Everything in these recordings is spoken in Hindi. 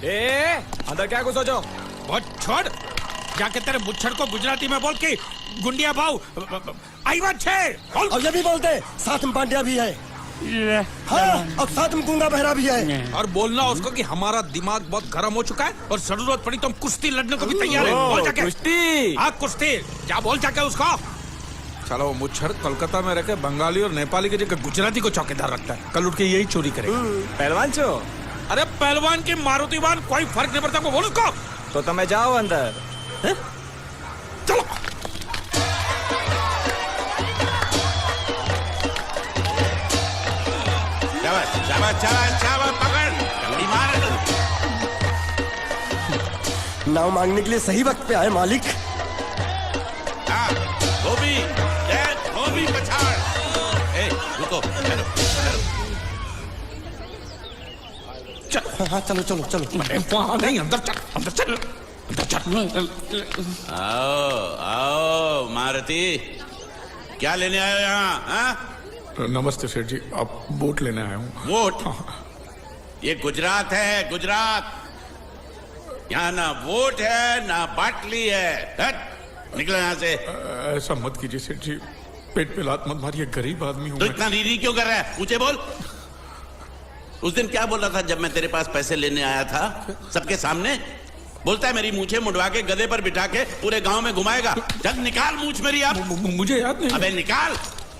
अंदर क्या घुसो जो? बहुत छोड़, जाके तेरे मुच्छर को गुजराती में बोल के गुंडिया भाव आई बात है। और ये भी बोलते साथ में पांड्या भी है। हाँ, और साथ में गूंगा बहरा भी है। और बोलना उसको कि हमारा दिमाग बहुत गर्म हो चुका है और जरूरत पड़ी तो हम कुश्ती लड़ने को भी तैयार है। बोल जाके कुश्ती। हाँ कुश्ती, क्या बोल जाके उसको। चलो वो मुच्छर कोलकाता में रहकर बंगाली और नेपाली के जगह गुजराती को चौकीदार रखता है, कल उठ के यही चोरी करेगा। पहलवान छो? अरे पहलवान की मारुतिवान कोई फर्क नहीं पड़ता, बोल उसको। तो तुम्हें जाओ अंदर। चलो पकड़, मार। नाव मांगने के लिए सही वक्त पे आए मालिक। धोबी पछाड़। रुको, हाँ चलो चलो चलो। वहाँ नहीं, अंदर चल, अंदर चल, अंदर चल। आओ मारुति, क्या लेने आए हो यहाँ? नमस्ते सेठ जी, आप वोट लेने आया हूँ। वोट? ये गुजरात है, गुजरात। यहाँ ना वोट है ना बाटली है। हट, निकलो यहाँ से। ऐसा मत कीजिए सेठ जी, पेट पे लात मत मारिए, गरीब आदमी हूँ तो मैं। इतना रीरी क्यों कर रहा है? पूछे बोल। उस दिन क्या बोला था जब मैं तेरे पास पैसे लेने आया था सबके सामने? बोलता है मेरी मूछें मुंडवा के गधे पर बिठा के पूरे गांव में घुमाएगा। जब निकाल मूछ मेरी आप। मुझे याद नहीं। अबे निकाल,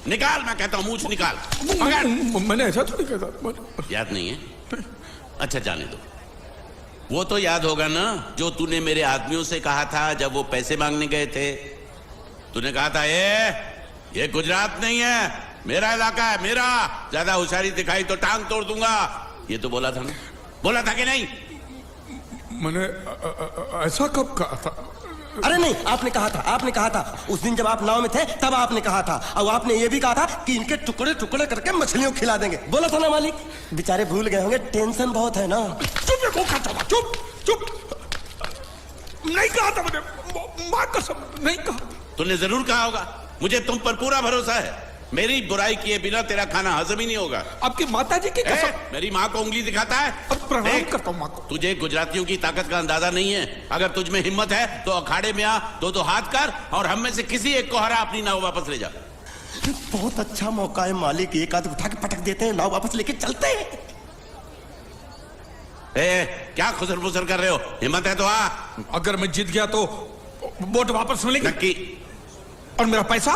निकाल, मैं कहता हूँ मूछ निकाल। मैंने ऐसा थोड़ी कहता। याद नहीं है? अच्छा जाने दो। वो तो याद होगा ना जो तूने मेरे आदमियों से कहा था जब वो पैसे मांगने गए थे। तूने कहा था ये गुजरात नहीं है, मेरा इलाका है, मेरा। ज्यादा होशियारी दिखाई तो टांग तोड़ दूंगा। ये तो बोला था ना? बोला था कि नहीं? मैंने ऐसा कब कहा था? अरे नहीं, आपने कहा था, आपने कहा था। उस दिन जब आप नाव में थे तब आपने कहा था। और आपने ये भी कहा था कि इनके टुकड़े टुकड़े करके मछलियों को खिला देंगे। बोला था ना मालिक? बेचारे भूल गए होंगे, टेंशन बहुत है ना। चुप चुप। नहीं कहा था मैंने, माँ कसम नहीं कहा। तूने जरूर कहा होगा, मुझे तुम पर पूरा भरोसा है। मेरी बुराई किए बिना तेरा खाना हजम ही नहीं होगा। आपकी माता जी की कसम। मेरी माँ को उंगली दिखाता है। प्रणाम करता हूँ माँ को। तुझे गुजरातियों की ताकत का अंदाजा नहीं है। अगर तुझ में हिम्मत है तो अखाड़े में आ, दो हाथ कर और हम में से किसी एक को हरा अपनी नाव वापस ले जा। बहुत अच्छा मौका है मालिक, एक आध उठा के पटक देते हैं, नाव वापस लेके चलते हैं। क्या खुसर फुसर कर रहे हो? हिम्मत है तो आ। अगर मैं जीत गया तो वोट वापस मिलेगी? नक्की। और मेरा पैसा?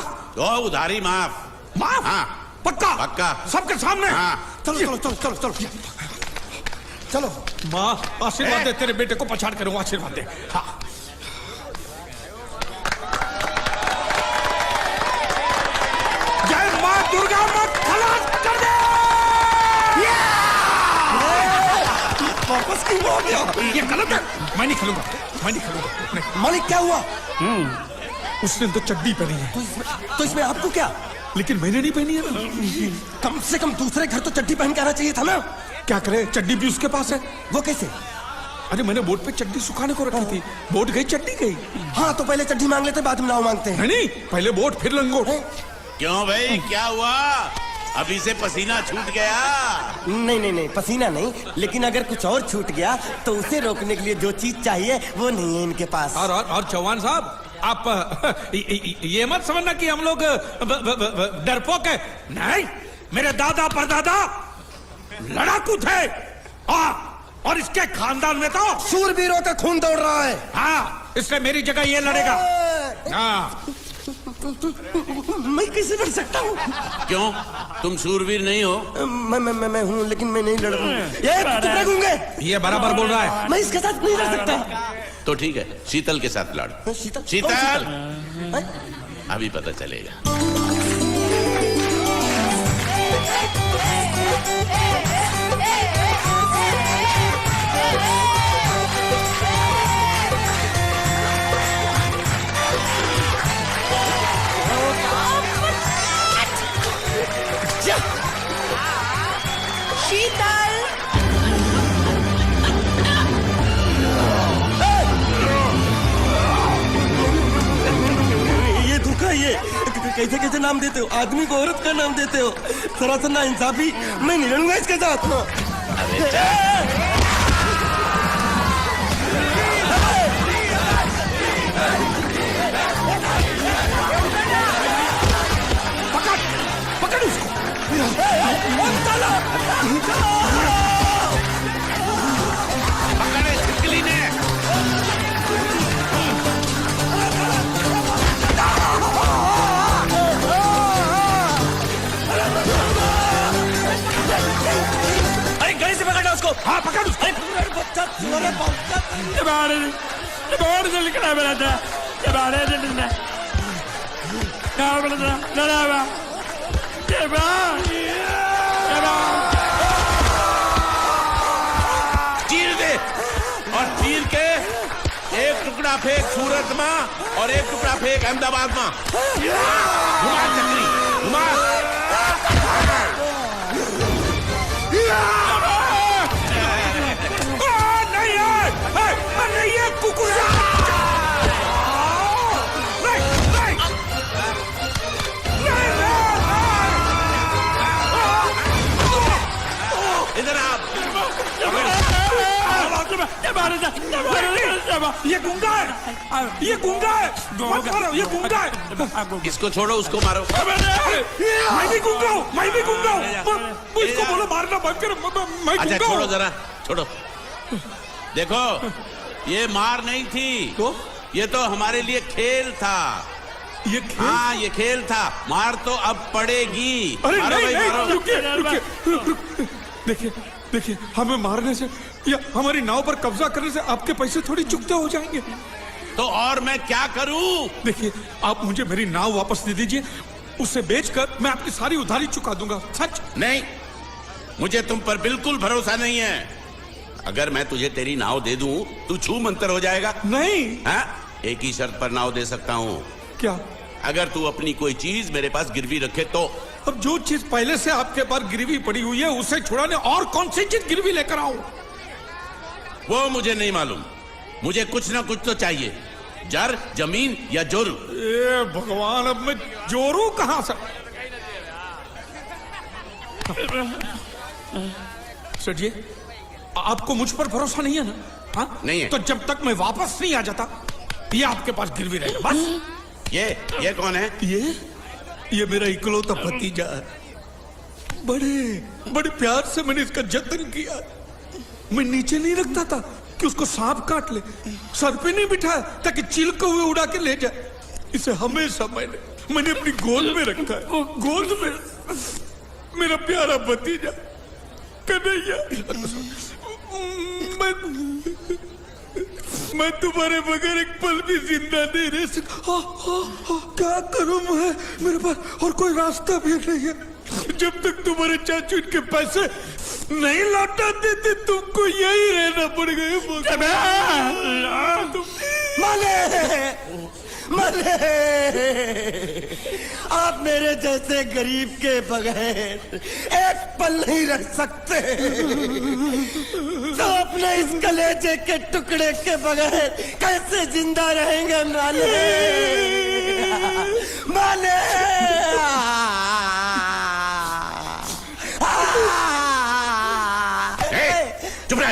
उधारी माफ। माफ? हाँ। पक्का? पक्का। सबके सामने? हाँ। चलो चलो चलो चलो चलो चलो। माँ आशीर्वाद दे, तेरे बेटे को पछाड़ करूंगा, आशीर्वाद दे। हाँ। जय माँ दुर्गा, मत खलास कर दे। वापस क्यों हो गया? ये गलत है, मैं नहीं खेलूंगा, मैं नहीं खेलूंगा। नहीं। मालिक क्या हुआ? उसने तो चड्डी पहनी है। तो इसमें आपको क्या? लेकिन मैंने नहीं पहनी है ना। कम से कम दूसरे घर तो चड्डी पहन के आना चाहिए था ना। क्या करे, चड्डी भी उसके पास है। वो कैसे? अरे मैंने बोट पे चड्डी सुखाने को रखी थी, बोट गई चड्डी गई। हाँ तो पहले चड्डी मांग लेते, बाद में नाव मांगते हैं। नहीं, पहले बोट फिर लंगोट। क्यों भाई, क्या हुआ? अभी से पसीना छूट गया? नहीं नहीं नहीं, पसीना नहीं, लेकिन अगर कुछ और छूट गया तो उसे रोकने के लिए जो चीज चाहिए वो नहीं है इनके पास। और चौहान साहब, आप ये मत समझना कि हम लोग डरपोक है। नहीं, मेरे दादा परदादा लड़ाकू थे। और इसके खानदान में तो शूरवीरों का खून दौड़ रहा है। हाँ, इसलिए मेरी जगह ये लड़ेगा। हाँ। मैं कैसे लड़ सकता हूँ? क्यों, तुम शूरवीर नहीं हो? मैं हूँ, लेकिन मैं नहीं लड़। ये गूंगे, ये बराबर बोल रहा है। मैं इसके साथ नहीं लड़ सकता। तो ठीक है, शीतल के साथ लड़। शीतल, अभी पता चलेगा। शीतल, ये धोखा, ये कैसे कैसे नाम देते हो? आदमी को औरत का नाम देते हो, सरासर ना इंसाफी। मैं नहीं लड़ूंगा इसके साथ। से लिखना मेरा था जब आ रहे थे ना क्या बोला था ना चीर दे और चीर के एक टुकड़ा फेंक सूरत में और एक टुकड़ा फेंक अहमदाबाद में। घुमा चक्री घुमा। नहीं ये कुकुरा इधर आप। ये गुंगा है ये गुंगा है मत मारो ये गुंगा है इसको छोड़ो उसको मारो। मैं भी गुंगा हूँ मैं भी गुंगा हूँ इसको बोलो मारना बंद करो मैं अच्छा गुंगा छोड़ो हूँ जरा छोड़ो। देखो ये मार नहीं थी तो ये तो हमारे लिए खेल था। ये खेल हाँ ये खेल था। मार तो अब पड़ेगी। अरे मारो नहीं भाई, नहीं मारो। रुकिए देखिए देखिए हमें मारने से या हमारी नाव पर कब्जा करने से आपके पैसे थोड़ी चुकते हो जाएंगे। तो और मैं क्या करूं? देखिए आप मुझे मेरी नाव वापस दे दीजिए उसे बेचकर मैं आपकी सारी उधारी चुका दूंगा। सच नहीं मुझे तुम पर बिल्कुल भरोसा नहीं है। अगर मैं तुझे तेरी नाव दे दूं तू छू मंतर हो जाएगा। नहीं हाँ? एक ही शर्त पर नाव दे सकता हूँ। क्या अगर तू अपनी कोई चीज मेरे पास गिरवी रखे तो। अब जो चीज पहले से आपके पास गिरवी पड़ी हुई है उसे छुड़ाने और कौन सी चीज गिरवी लेकर आऊं? वो मुझे नहीं मालूम। मुझे कुछ ना कुछ तो चाहिए। जर जमीन या जोर। ए भगवान अब मैं जोरू कहां से? सर जी आपको मुझ पर भरोसा नहीं है ना? हाँ? नहीं है। तो जब तक मैं वापस नहीं आ जाता ये आपके पास गिरवी रहेगा बस। ये कौन है? ये मेरा इकलौता भतीजा है। बड़े बड़े प्यार से मैंने इसका जतन किया। मैं नीचे नहीं रखता था कि उसको सांप काट ले। सर पे नहीं बिठाया ताकि चिल को हुए उड़ा के ले जाए। इसे हमेशा मैंने अपनी गोद में रखा है। गोद में मेरा प्यारा भतीजा कन्हैया। मैं तुम्हारे बगैर एक पल भी जिंदा नहीं रह सकता। क्या करूं मैं? मेरे पास और कोई रास्ता भी नहीं है। जब तक तुम्हारे चाचू इनके पैसे नहीं लौटा देते तुमको यही रहना पड़ेगा। माले आप मेरे जैसे गरीब के बगैर एक पल नहीं रह सकते तो अपने इस कलेजे के टुकड़े के बगैर कैसे जिंदा रहेंगे माले? माले चुप रह।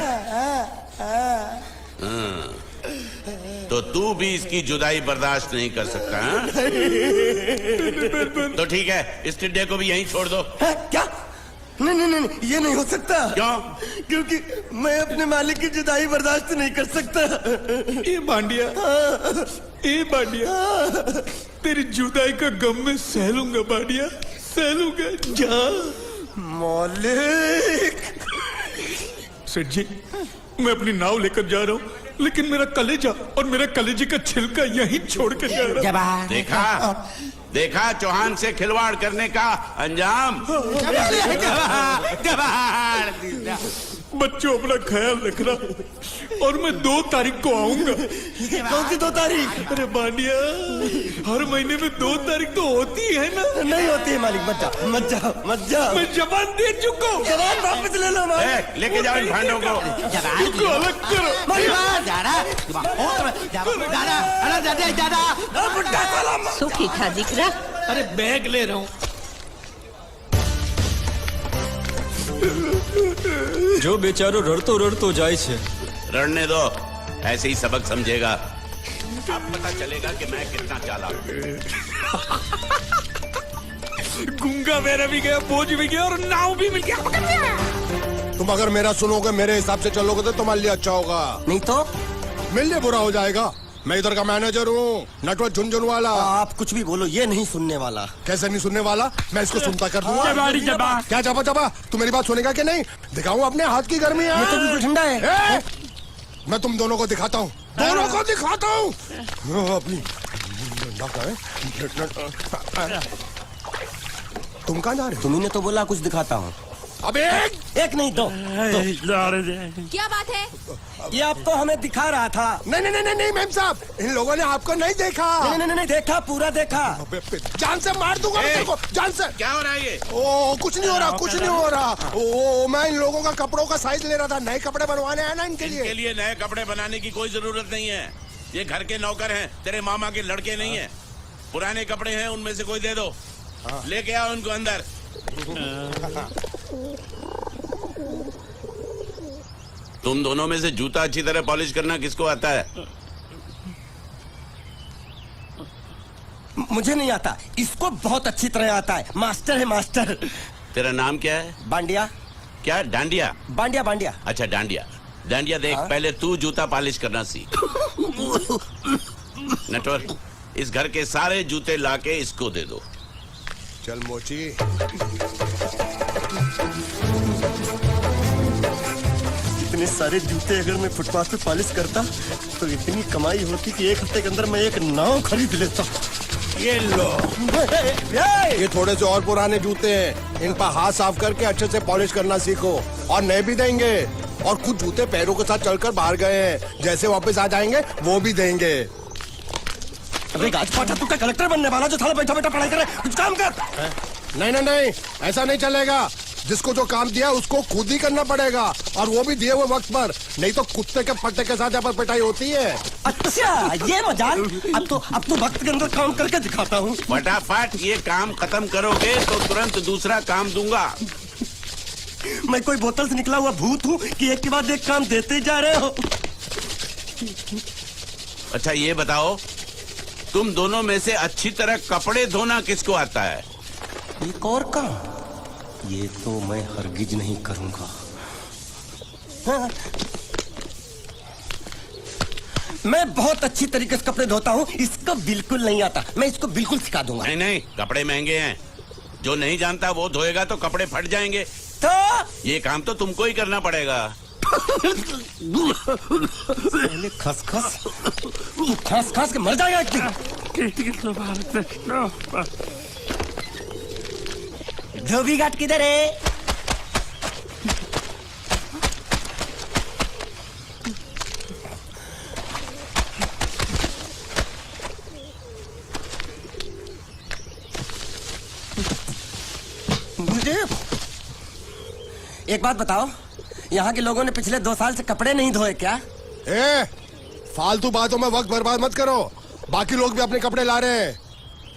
तो तू भी इसकी जुदाई बर्दाश्त नहीं कर सकता हाँ? तो ठीक है इस टिड्डे को भी यहीं छोड़ दो। क्या? नहीं ये नहीं हो सकता। क्यों? क्योंकि मैं अपने मालिक की जुदाई बर्दाश्त नहीं कर सकता। ये बांडिया तेरी जुदाई का गम में सह लूंगा बांडिया सह लूंगा। जा मालिक। सेठ जी मैं अपनी नाव लेकर जा रहा हूँ लेकिन मेरा कलेजा और मेरा कलेजे का छिलका यहीं छोड़ कर जा रहा हूँ। देखा चौहान से खिलवाड़ करने का अंजाम। बच्चों अपना ख्याल रखना और मैं 2 तारीख को आऊंगा। कौन सी 2 तारीख? अरे बांडिया हर महीने में 2 तारीख तो होती है ना? नहीं होती है मालिक। मत जाओ। मैं जबान दे चुका हूँ। जवाब वापस ले लो मालिक। लेके जाओ इन भांडों को। इनको अलग करो। सुखी था दिकरा। अरे बैग ले रहा हूँ। जो बेचारो रड़तो જાય છે। रड़ने दो ऐसे ही सबक समझेगा। अब पता चलेगा कि मैं कितना चालाक हूं। गुंगा मेरा भी गया बोझ भी गया और नाव भी मिल गया। तुम अगर मेरा सुनोगे मेरे हिसाब से चलोगे तो तुम्हारे लिए अच्छा होगा। नहीं तो मेरे लिए बुरा हो जाएगा। मैं इधर का मैनेजर हूँ नटवर झुनझुन वाला। आप कुछ भी बोलो ये नहीं सुनने वाला। कैसे नहीं सुनने वाला? मैं इसको सुनता कर दूंगा। क्या जबा तू मेरी बात सुनेगा कि नहीं? दिखाऊं अपने हाथ की गर्मी? ये तो बिल्कुल ठंडा है। मैं तुम दोनों को दिखाता हूँ दोनों को दिखाता हूँ अभी। तुम कहाँ जा रहे हो? तुम्ही ने तो बोला कुछ दिखाता हूँ। अबे एक नहीं दो, क्या बात है? ये आपको हमें दिखा रहा था। नहीं नहीं नहीं नहीं मैम साहब, इन लोगों ने आपको नहीं देखा। नहीं देखा, पूरा देखा। अबे, जान से मार दूंगा मैं तेरे को, जान से। क्या हो रहा है ये? ओ कुछ नहीं हो रहा, कुछ नहीं हो रहा। ओ मैं इन लोगों का कपड़ों का साइज ले रहा था, नए कपड़े बनवाने आया ना इनके इनके लिए। लिए नए कपड़े बनाने की कोई जरूरत नहीं है। ये घर के नौकर हैं, तेरे मामा के लड़के नहीं हैं। पुराने कपड़े हैं, उनमें से कोई दे दो। लेके आओ उनको अंदर। तुम दोनों में से जूता अच्छी तरह पॉलिश करना किसको आता है? मुझे नहीं आता, इसको बहुत अच्छी तरह आता है। मास्टर है मास्टर। तेरा नाम क्या है? बांडिया। क्या? डांडिया? बांडिया बांडिया। अच्छा डांडिया। डांडिया देख, पहले तू जूता पॉलिश करना सीख। नटवर, इस घर के सारे जूते लाके इसको दे दो। चल मोची। इतने सारे जूते अगर मैं फुटपाथ पे पॉलिश करता तो इतनी कमाई होती कि एक हफ्ते के अंदर मैं एक नाव खरीद लेता। ये लो, ये थोड़े से और पुराने जूते हैं, इन पर हाथ साफ करके अच्छे से पॉलिश करना सीखो। और नए भी देंगे, और कुछ जूते पैरों के साथ चलकर बाहर गए हैं, जैसे वापस आ जाएंगे वो भी देंगे। अरे गाजपाटा, तू क्या कलेक्टर बनने वाला जो साला बैठा बैठा पढ़ाई करे? कुछ काम कर। नहीं नहीं नहीं, ऐसा नहीं चलेगा। जिसको जो काम दिया उसको खुद ही करना पड़ेगा, और वो भी दिए हुए वक्त पर, नहीं तो कुत्ते के पट्टे के साथ यहाँ पर पिटाई होती है। अच्छा ये मजाक। अब तो वक्त के अंदर काम करके दिखाता हूँ। फटाफट ये काम खत्म करोगे तो तुरंत दूसरा काम दूंगा। मैं कोई बोतल से निकला हुआ भूत हूँ कि एक के बाद एक काम देते जा रहे हो? अच्छा ये बताओ, तुम दोनों में से अच्छी तरह कपड़े धोना किसको आता है? एक और काम, ये तो मैं हरगिज नहीं करूंगा। हाँ। मैं बहुत अच्छी तरीके से कपड़े धोता हूँ, इसको बिल्कुल नहीं आता। मैं इसको बिल्कुल सिखा दूंगा। नहीं नहीं, कपड़े महंगे हैं, जो नहीं जानता वो धोएगा तो कपड़े फट जाएंगे। तो ये काम तो तुमको ही करना पड़ेगा। पहले खसखस, तू खस खस के मर जाएगा एक दिन। धोबी घाट किधर है? मुझे एक बात बताओ, यहाँ के लोगों ने पिछले 2 साल से कपड़े नहीं धोए क्या? ए, फालतू बातों में वक्त बर्बाद मत करो, बाकी लोग भी अपने कपड़े ला रहे हैं।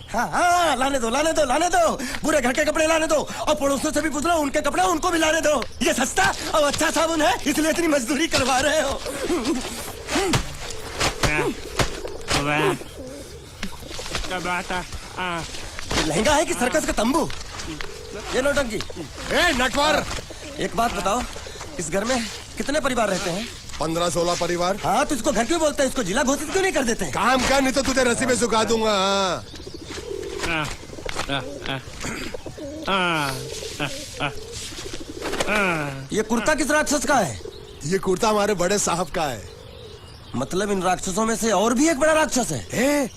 हाँ, लाने दो लाने दो लाने दो, पूरे घर के कपड़े लाने दो, और पड़ोसियों से भी पूछ लो, उनके कपड़े उनको भी लाने दो। ये सस्ता और अच्छा साबुन है, इसलिए इतनी मजदूरी करवा रहे हो। लहंगा है कि सर्कस का तंबू? ये नौटंकी। ए नटवर, एक बात बताओ, इस घर में कितने परिवार रहते हैं? 15-16 परिवार। हाँ, तो इसको घर क्यों बोलते हैं? इसको जिला घोषित क्यों नहीं कर देते? काम कर, नहीं तो तुझे रस्सी में सुखा दूंगा। ये कुर्ता किस राक्षस का है? ये कुर्ता हमारे बड़े साहब का है। मतलब इन राक्षसों में से और भी एक बड़ा राक्षस है? ए,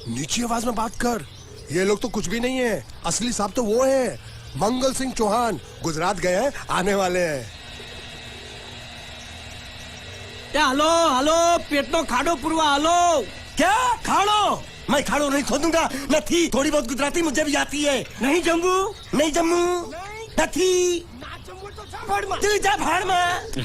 नीची आवाज में बात कर, ये लोग तो कुछ भी नहीं है। असली साहब तो वो है, मंगल सिंह चौहान, गुजरात गए हैं, आने वाले हैं। हालो हालो, पेटनो खाड़ो पुरवा हालो। क्या खाड़ो? मैं खाड़ो नहीं खोदूंगा। नहीं, थोड़ी बहुत गुजराती मुझे भी आती है। नहीं जम्मू, नहीं जम्मू, नहीं तू जा भाड़ में।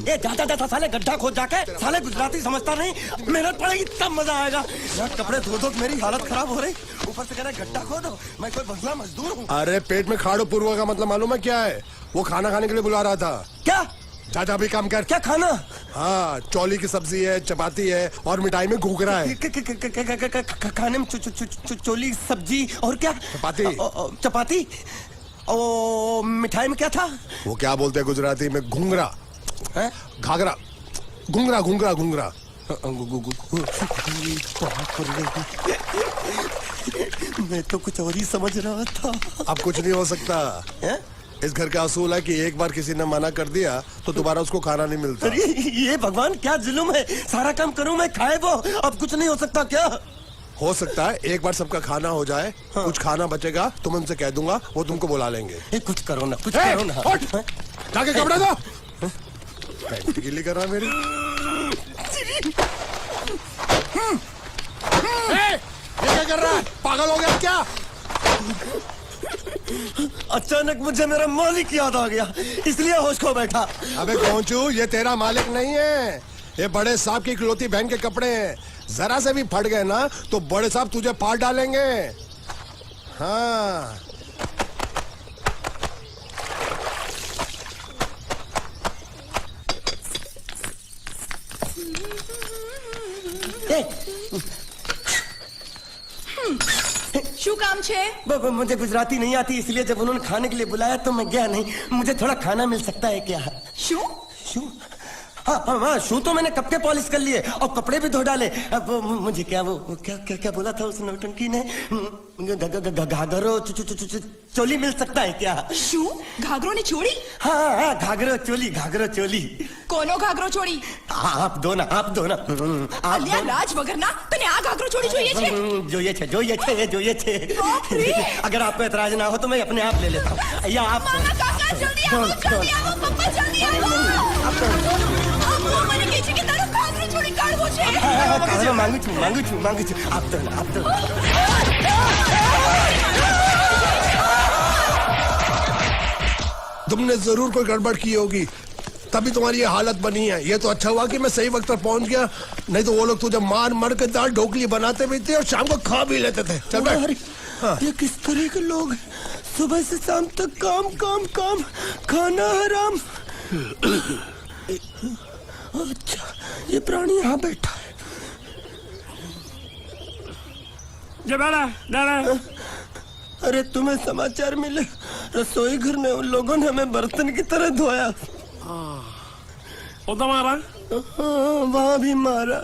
ये जाता जाता साले गड्ढा खोद जाके, साले गुजराती समझता नहीं, मेहनत पड़ेगी तब मजा आएगा। यार कपड़े धो धो मेरी हालत खराब हो रही, ऊपर से कह रहे गड्ढा खोदो। मैं कोई बंगला मजदूर हूँ? अरे पेट में खाड़ो पूर्वा का मतलब मालूम है क्या है? वो खाना खाने के लिए बुला रहा था। क्या? जा भी काम कर। क्या खाना? हाँ, चौली की सब्जी है, चपाती है, और मिठाई में घूघरा है। खाने में चोली सब्जी और क्या? चपाती। चपाती। ओ मिठाई में क्या था? वो क्या बोलते हैं गुजराती में? घूंघरा, घाघरा, घूंघरा घूंघरा घूंघरा। मैं तो कुछ और ही समझ रहा था। अब कुछ नहीं हो सकता। इस घर का असूल है कि एक बार किसी ने मना कर दिया तो दोबारा उसको खाना नहीं मिलता। अरे ये भगवान क्या जुल्म है, सारा काम करूं मैं, खाए वो, अब कुछ नहीं हो सकता क्या? हो सकता है एक बार सबका खाना हो जाए, कुछ खाना बचेगा तो मैं उनसे कह दूंगा, वो तुमको बुला लेंगे। कुछ करो ना, कुछ करो ना। उठ! जाके कपड़े दो। पैंट गीली कर रहा है मेरी। ये क्या कर रहा है, पागल हो गया क्या? अचानक मुझे मेरा मालिक याद आ गया, इसलिए होश खो बैठा। अबे पहुंचू, ये तेरा मालिक नहीं है, ये बड़े साहब की इकलौती बहन के कपड़े हैं। जरा से भी फट गए ना तो बड़े साहब तुझे फाड़ डालेंगे। हाँ શું કામ છે? मुझे गुजराती नहीं आती, इसलिए जब उन्होंने खाने के लिए बुलाया तो मैं गया नहीं। मुझे थोड़ा खाना मिल सकता है क्या? શું? शू? हाँ, शू तो मैंने कब के पॉलिश कर लिए और कपड़े भी धो डाले। अब मुझे क्या क्या बोला था उस नौटंकी ने? घाघरो चोली मिल सकता है क्या? શું? ઘાઘરો ને ચોળી? हाँ, घाघरो चोली। કોનો ઘાઘરો ચોળી? आप दो ना। आप અલ્યા રાજ વગરના તને આ ઘાઘરો ચોળી જોઈએ છે? જોઈએ છે। બાપરે! अगर आपको एतराज ना हो तो मैं अपने आप ले लेता हूँ, या आप મામા કાકા જલ્દી આવો, પપ્પા જલ્દી આવો। આપો મને કહે છે કે તારો ઘાઘરો ચોળી કાઢવો છે। मांगू छू। आप तो तुमने जरूर कोई गड़बड़ की होगी, तभी तुम्हारी ये हालत बनी है। ये तो अच्छा हुआ कि मैं सही वक्त पर पहुंच गया, नहीं तो वो लोग तुझे मार के दाल ढोकली बनाते भी थे और शाम को खा भी लेते थे। चल बैठ। हाँ। ये किस तरह के लोग हैं? सुबह से शाम तक काम, खाना हराम। अच्छा, ये प्राणी यहाँ बैठा है। अरे तुम्हें समाचार मिले? रसोई घर में उन लोगों ने हमें बर्तन की तरह धोया। मारा? वहाँ भी मारा।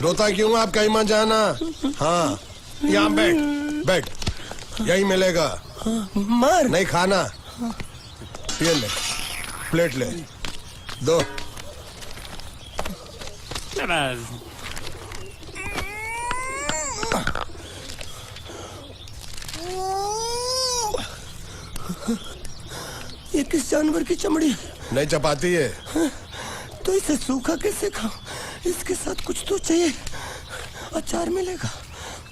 रोता क्यों? आप कहीं मत जाना। हाँ, यहाँ बैठ, यही मिलेगा। मार नहीं खाना, ये ले, प्लेट ले, दो। ये किस जानवर की चमड़ी है? नहीं चपाती है। तो इसे सूखा कैसे खाऊं? इसके साथ कुछ तो चाहिए। अचार मिलेगा?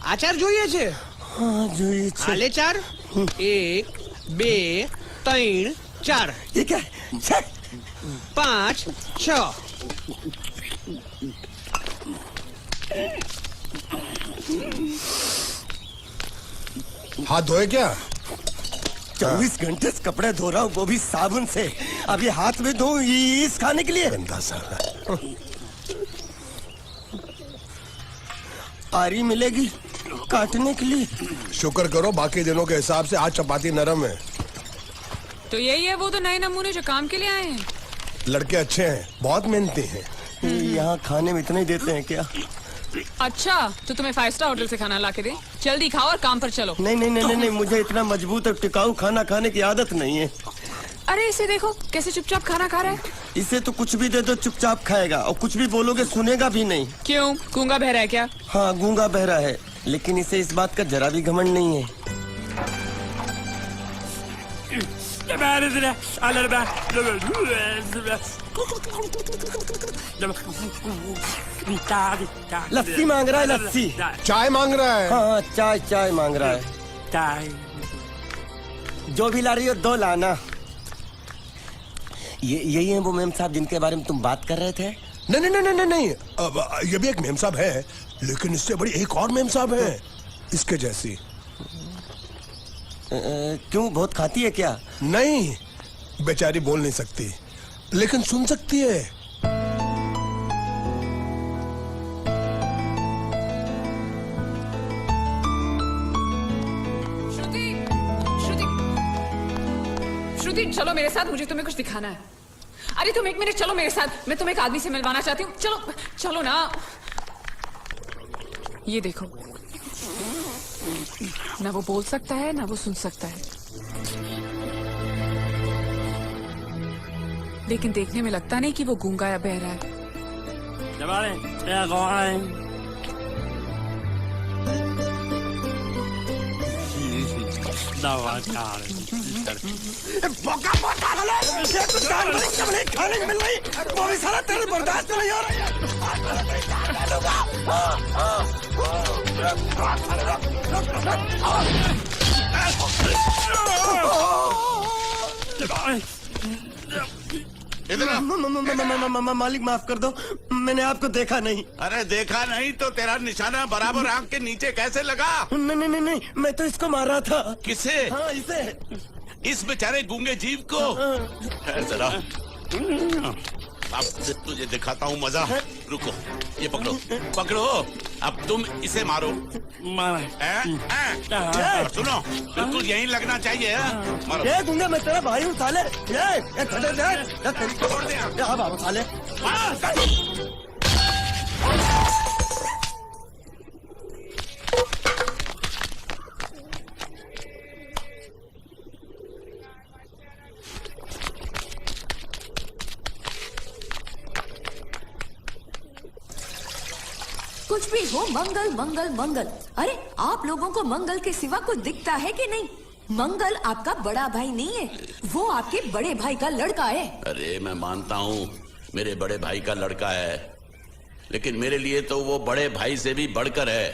આચાર જોઈએ છે? हाँ જોઈએ છે। હાલે ચાર? 1 2 3 4 ये क्या है? छे! 5 6 हाथ धोए क्या? 24 घंटे से कपड़े धो रहा हूँ, वो भी साबुन से। अब ये हाथ में धो इस खाने के लिए? गंदा साला। आरी मिलेगी काटने के लिए? शुक्र करो बाकी दिनों के हिसाब से आज चपाती नरम है। तो यही है वो तो नए नमूने जो काम के लिए आए हैं। लड़के अच्छे हैं, बहुत मेहनती हैं। यहाँ खाने में इतना ही देते हैं क्या? अच्छा तो तुम्हें 5 स्टार होटल से खाना ला के दे, जल्दी खाओ और काम पर चलो। नहीं, मुझे इतना मजबूत और टिकाऊ खाना खाने की आदत नहीं है। अरे इसे देखो कैसे चुपचाप खाना खा रहा है। इसे तो कुछ भी दे दो चुपचाप खाएगा, और कुछ भी बोलोगे सुनेगा भी नहीं। क्यों, गूंगा बहरा है क्या? हाँ गूंगा बहरा है, लेकिन इसे इस बात का जरा भी घमंड नहीं है। लस्सी मांग रहा है, लस्सी। चाय मांग रहा है। हाँ चाय मांग रहा है। जो भी ला रही हो 2 लाना। यही है वो मेम साहब जिनके बारे में तुम बात कर रहे थे? नहीं। अब ये भी एक मेम साहब है, लेकिन इससे बड़ी एक और मेम साहब है इसके जैसी। क्यों, बहुत खाती है क्या? नहीं, बेचारी बोल नहीं सकती लेकिन सुन सकती है। श्रुति चलो मेरे साथ, मुझे तुम्हें कुछ दिखाना है। अरे तुम 1 मिनट चलो मेरे साथ, मैं तुम्हें एक आदमी से मिलवाना चाहती हूँ। चलो ना। ये देखो ना वो बोल सकता है ना वो सुन सकता है, लेकिन देखने में लगता नहीं कि वो गूंगा या बहरा है। मौका बहुत पागल है, ये कुछ दाल बड़ी चमड़ी खाने को मिल रही, वो भी सारा तेरे बर्दाश्त नहीं हो रहा है। मालिक माफ कर दो, मैंने आपको देखा नहीं। अरे देखा नहीं तो तेरा निशाना बराबर आंख के नीचे कैसे लगा? नहीं नहीं नहीं, मैं तो इसको मार रहा था। किसे? हाँ इसे। इस बेचारे गूंगे जीव को? ठहर जरा, अब तुझे दिखाता हूँ मजा। रुको, ये पकड़ो पकड़ो, अब तुम इसे मारो। सुनो, बिल्कुल यहीं लगना चाहिए। मारो। ये गूंगे, मैं तेरा भाई हूँ साले। ये खड़े रह, छोड़ दे। हाँ बाबा साले। कुछ भी हो, मंगल मंगल मंगल। अरे आप लोगों को मंगल के सिवा कुछ दिखता है कि नहीं? मंगल आपका बड़ा भाई नहीं है, वो आपके बड़े भाई का लड़का है। अरे मैं मानता हूँ मेरे बड़े भाई का लड़का है, लेकिन मेरे लिए तो वो बड़े भाई से भी बढ़कर है।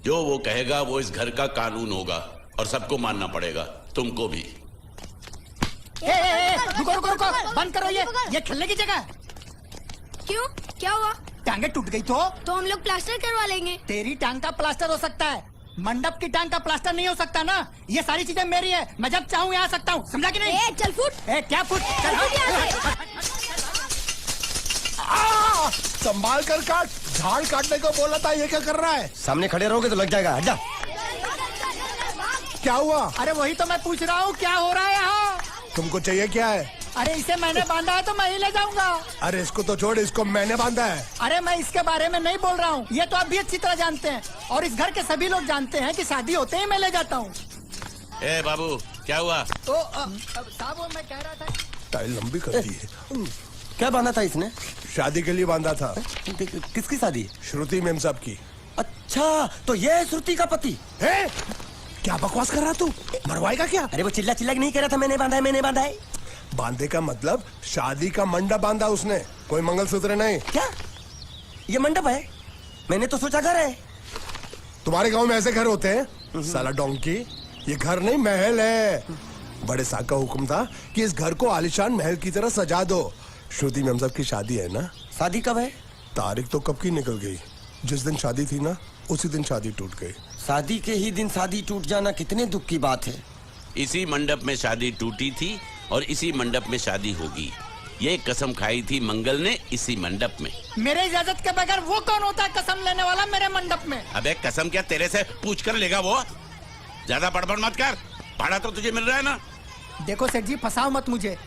जो वो कहेगा वो इस घर का कानून होगा और सबको मानना पड़ेगा, तुमको भी। रुको रुको रुको, बंद करो ये खेलने की जगह। क्यों, क्या हुआ? टांगे टूट गई तो हम लोग प्लास्टर करवा लेंगे। तेरी टांग का प्लास्टर हो सकता है, मंडप की टांग का प्लास्टर नहीं हो सकता ना। ये सारी चीजें मेरी है, मैं जब चाहूँ यहाँ आ सकता हूँ, समझा कि नहीं? चल फुट। क्या फुट? चल संभाल कर काट, झाड़ काटने को बोला था, ये क्या कर रहा है? सामने खड़े रहोगे तो लग जाएगा, हट जा। क्या हुआ? अरे वही तो मैं पूछ रहा हूँ, क्या हो रहा है यहाँ? तुमको चाहिए क्या है? अरे इसे मैंने बांधा है तो मैं ही ले जाऊंगा। अरे इसको तो छोड़, इसको मैंने बांधा है। अरे मैं इसके बारे में नहीं बोल रहा हूँ, ये तो आप भी अच्छी तरह जानते हैं और इस घर के सभी लोग जानते हैं कि शादी होते ही मैं ले जाता हूँ। ए बाबू, क्या हुआ? तो साहब वो मैं कह रहा था, टाइल लंबी कर दी है। क्या बांधा था इसने? शादी के लिए बांधा था। किसकी शादी? श्रुति मेम साहब की। अच्छा, तो ये है श्रुति का पति? है? क्या बकवास कर रहा तू? मरवाएगा क्या? अरे वो चिल्ला चिल्ला के नहीं कह रहा था मैंने बांधा है, मैंने बांधा है। बांधे का मतलब शादी का मंडप बांधा उसने, कोई मंगलसूत्र नहीं। क्या ये मंडप है? मैंने तो सोचा घर है। तुम्हारे गांव में ऐसे घर होते हैं? साला डोंकी, ये घर नहीं महल है। बड़े साहब का हुक्म था कि इस घर को आलीशान महल की तरह सजा दो। श्रुति मेम साहब की शादी है ना? शादी कब है? तारीख तो कब की निकल गई, जिस दिन शादी थी ना उसी दिन शादी टूट गई। शादी के ही दिन शादी टूट जाना कितने दुख की बात है। इसी मंडप में शादी टूटी थी और इसी मंडप में शादी होगी। ये कसम खाई थी मंगल ने इसी मंडप में। मेरे इजाजत के बगैर वो कौन होता है कसम लेने वाला मेरे मंडप में? अबे कसम क्या तेरे से पूछ कर लेगा वो? ज्यादा बड़बड़ मत कर, भाड़ा तो तुझे मिल रहा है ना। देखो सेठ जी, फंसाओ मत मुझे।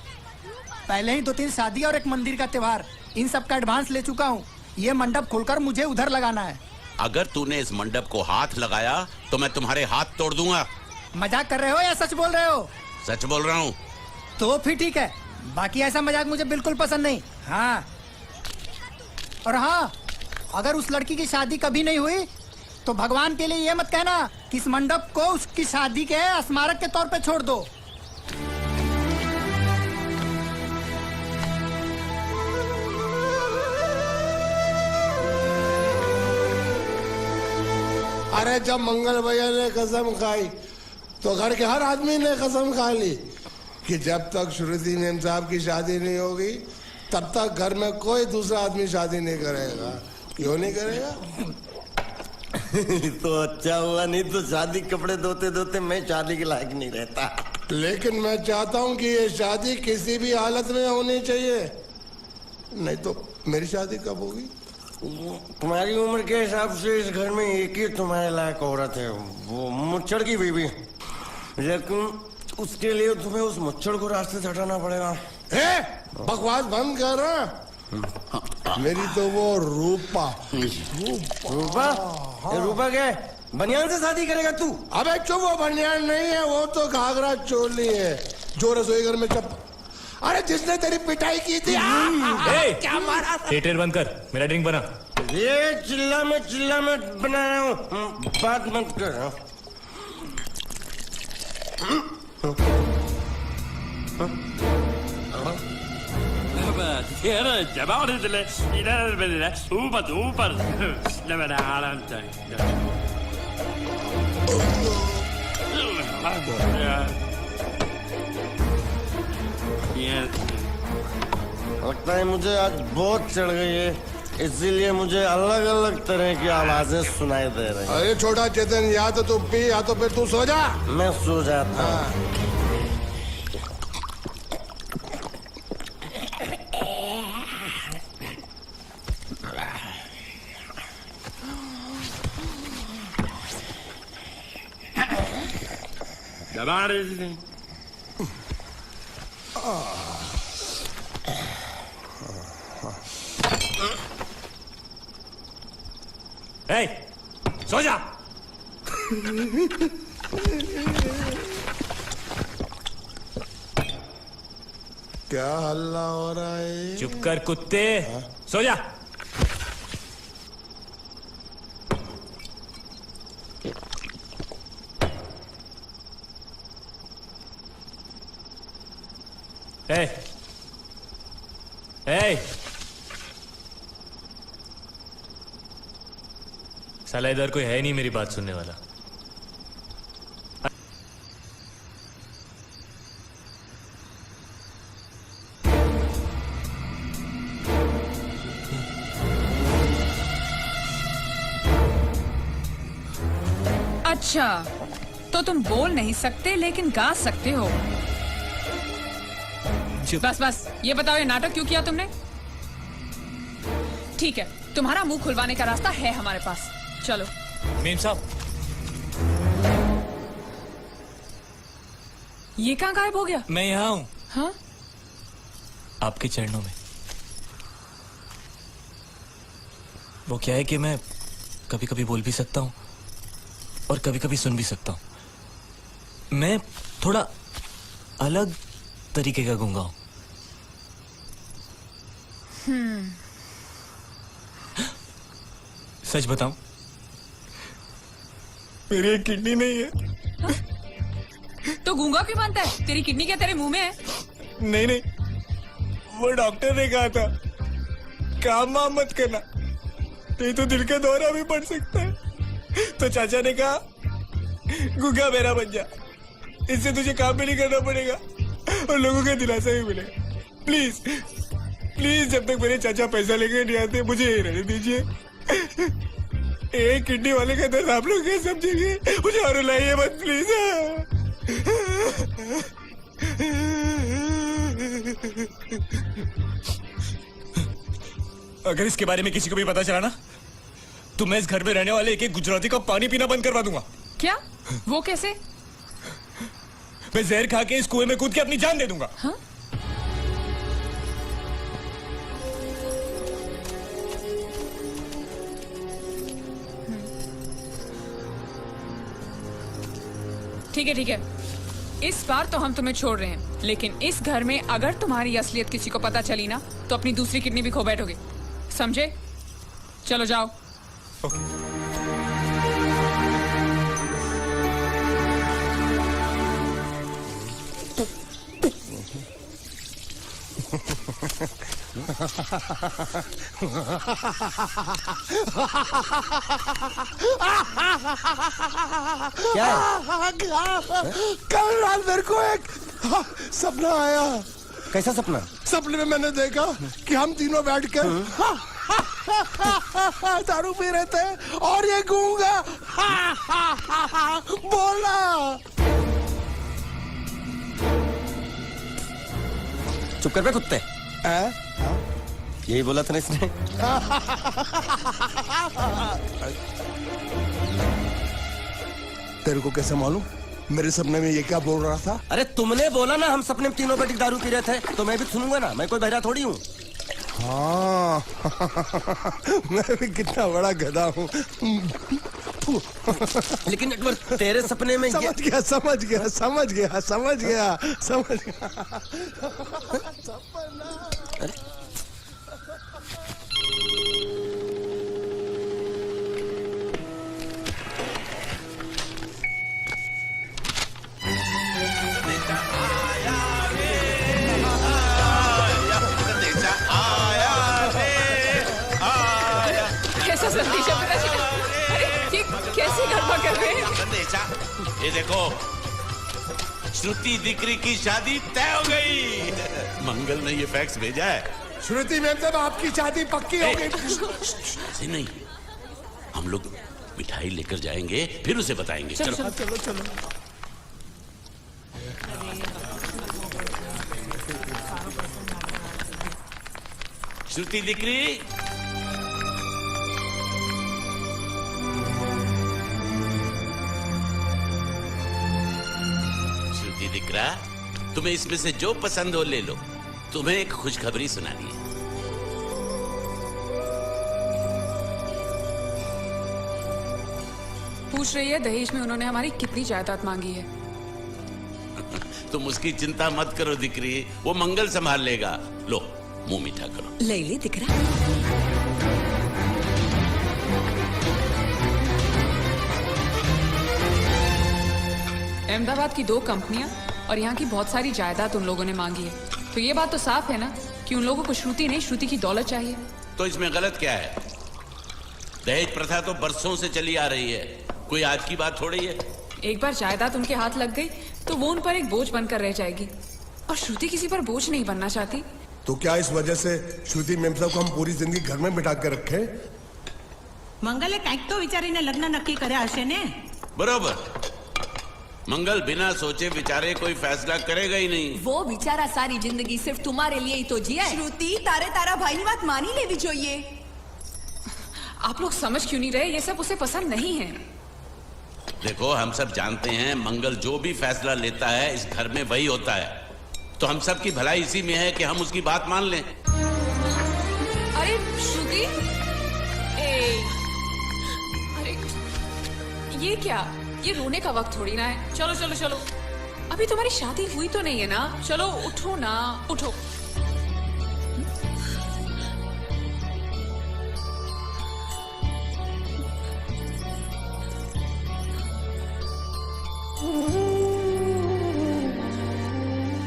पहले ही 2-3 शादी और एक मंदिर का त्योहार, इन सब का एडवांस ले चुका हूँ। ये मंडप खोलकर मुझे उधर लगाना है। अगर तूने इस मंडप को हाथ लगाया तो मैं तुम्हारे हाथ तोड़ दूंगा। मजाक कर रहे हो या सच बोल रहे हो? सच बोल रहा हूँ। तो फिर ठीक है, बाकी ऐसा मजाक मुझे बिल्कुल पसंद नहीं। हाँ, और हाँ, अगर उस लड़की की शादी कभी नहीं हुई तो भगवान के लिए ये मत कहना कि इस मंडप को उसकी शादी के स्मारक के तौर पे छोड़ दो। अरे जब मंगल भैया ने कसम खाई तो घर के हर आदमी ने कसम खा ली कि जब तक श्रुति मेम साहब की शादी नहीं होगी तब तक घर में कोई दूसरा आदमी शादी नहीं करेगा। क्यों नहीं करेगा? तो अच्छा हुआ, नहीं तो शादी कपड़े धोते धोते मैं शादी के लायक नहीं रहता। लेकिन मैं चाहता हूँ कि ये शादी किसी भी हालत में होनी चाहिए, नहीं तो मेरी शादी कब होगी? तुम्हारी उम्र के हिसाब से इस घर में एक ही तुम्हारे लायक औरत है, वो मुच्छड़ की बीवी। लेकिन उसके लिए तुम्हें उस मुच्छड़ को रास्ते से हटाना पड़ेगा। बकवास बंद कर रहा। मेरी तो वो रूपा। रूपा? रूपा क्या? बनियान से शादी करेगा तू? अबे चुप, वो बनियान नहीं है, वो तो घाघरा चोली है जो रसोई घर में चप। अरे जिसने तेरी पिटाई की थी क्या मारा था? थिएटर बंद कर, मेरा ड्रिंक बना। ये चिल्ला मत बना रहा हूँ, बात मत कर। लगता है मुझे आज बहुत चढ़ गई है, इसीलिए मुझे अलग अलग तरह की आवाजें सुनाई दे रही हैं। अरे छोटा चेतन, या तो तू पी या तो फिर तू सो जा। मैं सो जाता हूँ। सो जा। क्या हल्ला हो रहा है? चुप कर कुत्ते, सो जा। ए, ए, साला इधर कोई है नहीं मेरी बात सुनने वाला। अच्छा, तो तुम बोल नहीं सकते लेकिन गा सकते हो। बस बस ये बताओ, ये नाटक क्यों किया तुमने? ठीक है, तुम्हारा मुंह खुलवाने का रास्ता है हमारे पास, चलो। मेम साहब, ये कहाँ गायब हो गया? मैं यहाँ हूँ। हाँ? आपके चरणों में। वो क्या है कि मैं कभी कभी बोल भी सकता हूँ और कभी कभी सुन भी सकता हूँ। मैं थोड़ा अलग तरीके का गूंगा हूँ। सच बताऊं, मेरी एक किडनी नहीं है। तो गूंगा क्यों बनता है? तेरी किडनी क्या तेरे मुंह में है? नहीं नहीं, वो डॉक्टर ने कहा था काम वाम मत करना, नहीं तो दिल का दौरा भी पड़ सकता है। तो चाचा ने कहा गूंगा मेरा बन जा, इससे तुझे काम भी नहीं करना पड़ेगा और लोगों का दिलासा भी मिलेगा। प्लीज प्लीज, जब तक मेरे चाचा पैसा लेके नहीं आते मुझे यही रहने दीजिए। एक किडनी वाले का दर्द आप लोग क्या समझेंगे? मुझे और रुलाइए मत प्लीज। अगर इसके बारे में किसी को भी पता चला ना, तो मैं इस घर में रहने वाले एक एक गुजराती का पानी पीना बंद करवा दूंगा। क्या? वो कैसे? मैं जहर खा के इस कुएं में कूद के अपनी जान दे दूंगा। हाँ? ठीक है ठीक है, इस बार तो हम तुम्हें छोड़ रहे हैं, लेकिन इस घर में अगर तुम्हारी असलियत किसी को पता चली ना, तो अपनी दूसरी किडनी भी खो बैठोगे, समझे? चलो जाओ। क्या है? कल रात मेरे को एक सपना आया। कैसा सपना? सपने में मैंने देखा कि हम तीनों बैठ कर दारू पी रहे थे और ये गूंगा बोला। चुप कर बे कुत्ते। यही बोला था ना इसने। तेरे को कैसे मालूम मेरे सपने में ये क्या बोल रहा था? अरे तुमने बोला ना हम सपने में तीनों बैठ के दारू पी रहे थे, तो मैं भी सुनूंगा ना, मैं कोई बहरा थोड़ी हूँ। हाँ मैं भी कितना बड़ा गधा हूँ। फू। लेकिन नटवर तेरे सपने में समझ गया समझ गया समझ गया समझ गया समझ गया। कैसा संदेशा पिताजी? अरे ये कैसे गड़बड़ कर रहे हैं? संदेशा, ये देखो श्रुति दिकरी की शादी तय हो गई। मंगल ने ये फैक्स भेजा है। श्रुति मैम साहब आपकी शादी पक्की हो गई। ऐसे नहीं, हम लोग मिठाई लेकर जाएंगे फिर उसे बताएंगे। चलो चलो चलो। श्रुति दिकरी, श्रुति दिकरा, तुम्हें इसमें से जो पसंद हो ले लो। तुम्हें एक खुशखबरी सुनानी है। पूछ रही है दहेज में उन्होंने हमारी कितनी जायदाद मांगी है। तुम उसकी चिंता मत करो दिकरी, वो मंगल संभाल लेगा। लो मुंह मीठा करो। ले ले दिख रहा। अहमदाबाद की 2 कंपनियां और यहाँ की बहुत सारी जायदाद उन लोगों ने मांगी है। तो ये बात तो साफ है ना कि उन लोगों को श्रुति नहीं, श्रुति की दौलत चाहिए। तो इसमें गलत क्या है? दहेज प्रथा तो बरसों से चली आ रही है, कोई आज की बात थोड़ी है। एक बार जायदाद उनके हाथ लग गई तो वो उन पर एक बोझ बनकर रह जाएगी, और श्रुति किसी पर बोझ नहीं बनना चाहती। तो क्या इस वजह से श्रुति मैम साहब को हम पूरी जिंदगी घर में बिठा कर रखे? મંગલે કંઈક તો વિચારીને લગ્ન નક્કી કર્યા હશે ને? बरोबर, मंगल बिना सोचे विचारे कोई फैसला करेगा ही नहीं। वो बेचारा सारी जिंदगी सिर्फ तुम्हारे लिए ही तो जिया है। श्रुति तारे तारा भाई ની વાત માની લેવી જોઈએ। आप लोग समझ क्यों नहीं रहे? ये सब उसे पसंद नहीं है। देखो हम सब जानते हैं मंगल जो भी फैसला लेता है इस घर में वही होता है, तो हम सब की भलाई इसी में है कि हम उसकी बात मान लें। अरे श्रुति, अरे ये क्या? ये रोने का वक्त थोड़ी ना है। चलो चलो चलो, अभी तुम्हारी शादी हुई तो नहीं है ना? चलो उठो ना, उठो।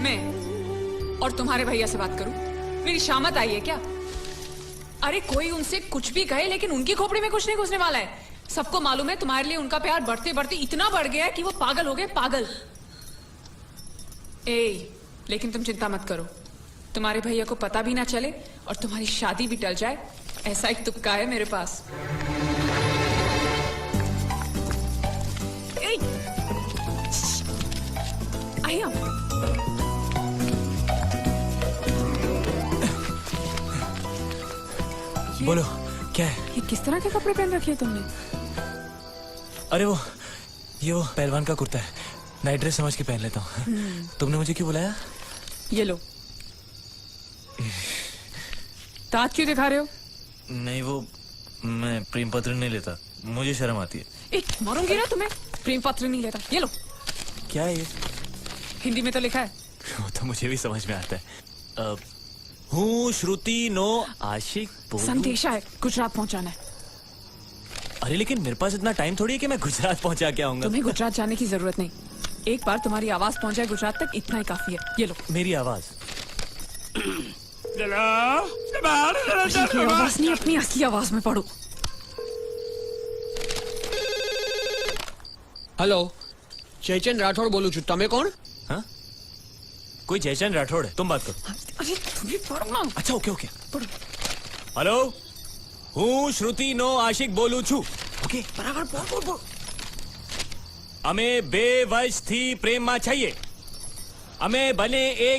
मैं और तुम्हारे भैया से बात करूं? मेरी शामत आई है क्या? अरे कोई उनसे कुछ भी कहे लेकिन उनकी खोपड़ी में कुछ नहीं घुसने वाला है। सबको मालूम है तुम्हारे लिए उनका प्यार बढ़ते बढ़ते इतना बढ़ गया है कि वो पागल हो गए, पागल। लेकिन तुम चिंता मत करो, तुम्हारे भैया को पता भी ना चले और तुम्हारी शादी भी टल जाए, ऐसा एक तुक्का है मेरे पास। आइए। बोलो क्या है? ये किस तरह के कपड़े पहन रखे हैं तुमने? अरे वो पहलवान का कुर्ता है, नाइट ड्रेस समझ के पहन लेता हूँ। तुमने मुझे क्यों बुलाया? ये लो। दांत क्यों दिखा रहे हो? नहीं वो मैं प्रेम पत्र नहीं लेता, मुझे शर्म आती है। मारूंगी ना तुम्हें। प्रेम पत्र नहीं लेता, ये लो। क्या है ये? हिंदी में तो लिखा है। वो तो मुझे भी समझ में आता है। हूँ श्रुति नो आशिक बोलूं। संदेशा है, गुजरात पहुंचाना है। अरे लेकिन मेरे पास इतना टाइम थोड़ी है कि मैं गुजरात पहुंचा के आऊंगा। तुम्हें गुजरात जाने की जरूरत नहीं, एक बार तुम्हारी आवाज पहुंच जाए गुजरात तक, इतना ही काफी है। ये लो। मेरी आवाज? आवाज नहीं, अपनी असली आवाज में पढ़ो। हेलो, जयचंद राठौड़ बोलू छू, तमे कौन? हाँ? कोई जयचंद राठौड़ है, तुम बात करो। अरे तुम भी पढ़ो ना। अच्छा ओके ओके हेलो, हूँ श्रुति नो आशिक बोलू छू। ओके बराबर बोल बोल बोल। અમે બે વર્ષથી પ્રેમમાં છીએ. અમે બને એક